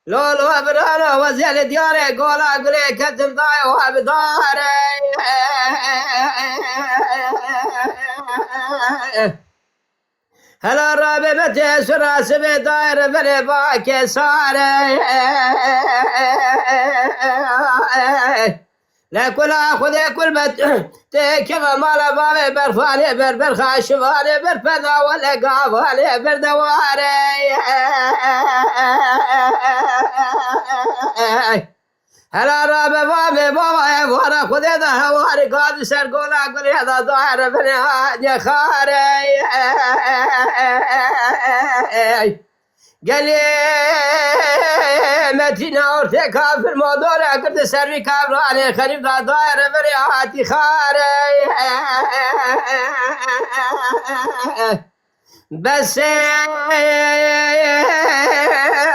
لولو ابرانو وزيل دياري قولا قولي كتم ضاي وابداري هلا الرابع متى سراس بداير في باكي صاري لا كل اخذ كل بت تكما مال بابي برفاني بربرخا شفاني برفدا ولا قافاني بردواري هلا رابع بابي بابا يفورا خذ هذا هواري قاد سرقولا قل هذا ظاهر بني هادي خاري قال لي متينا ورتك في الموضوع قد سري كابراني خريف ذا ظاهر بني هادي خاري بس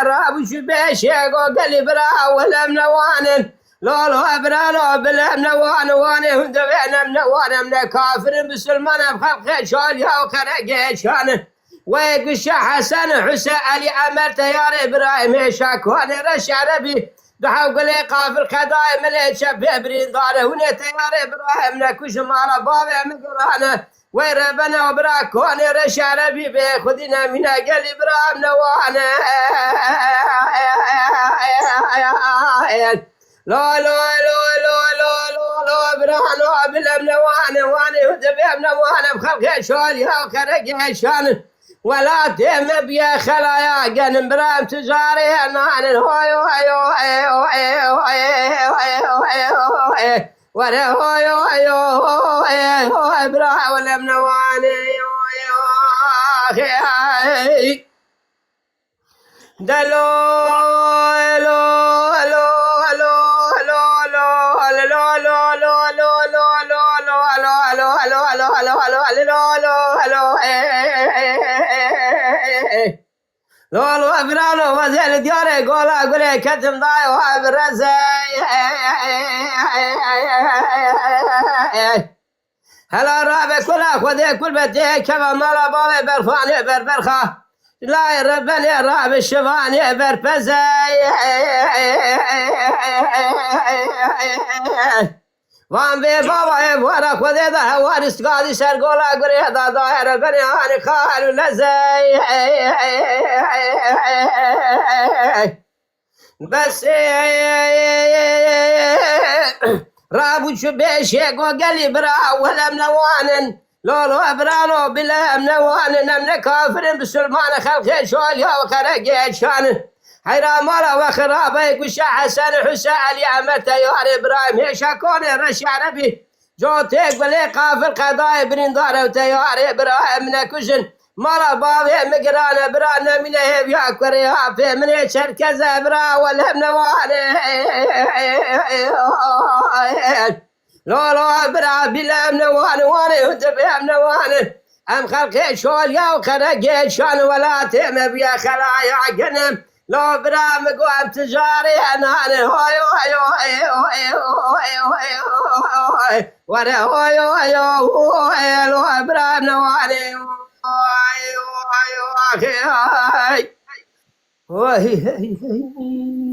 رابو شبيش قال لي برا ولا منوان لولو ابرانو بلا منوان واني هندبينا منوان من كافر بسلمان بخلق شال يا وخرق شان ويقش حسن حسين علي عمرت يا ابراهيم شاكوان رش عربي دحو قلي قافل خداي ملي شبه برين داره ونيت يا ابراهيم نكوش مال بابي مقرانه ويربنا وبراكون رش عربي بخذنا من قلب ابراهيم نوانا لو لو لو لو لو لو لو برهنو بالمنوان واني ودبي منوان بخلق شول يا خرق شان ولا تهم بيا خلايا قن برام تجاري نان هوي هوي هوي هوي ولا هوي هوي هوي برا ولا منوان يا دلو لو لولو ابرانو وزيل دياري قولا قولي كتم ضاي وابرزي هلا رابع كل اخذ كل بيتي كما مالا بابي برفاني بربرخه لا يربني رابع الشفاني بربزي وان بي بابا يبورا خذ ذا وارس قاضي سرقولا قري هذا ظاهر بني هاني خال لزي بس رابو شبيش قال لي برا ولا منوان لولو ابرانو بلا منوان نمن كافر بسلمان خلق شول يا وخرق شان حيرا مرة وخرابة يقول حسن حسين علي عمرت يا ابراهيم هشاكوني رش عربي جوتيك بلي قافل قضايا برين دار وتيار ابراهيم من كشن مرة بابي مقرانا برانا من هيب يا كوريا في من شركة برا ولا منواني لولو برا بلا منواني واني وتبع منواني ام خلقي شول يا وخرق شان ولا تم بيا خلايا قنم لو برام قوام تجاري انا هوي هوي هوي هوي هوي هوي ورا هوي هوي هوي لو برام نواني هوي هوي هوي هوي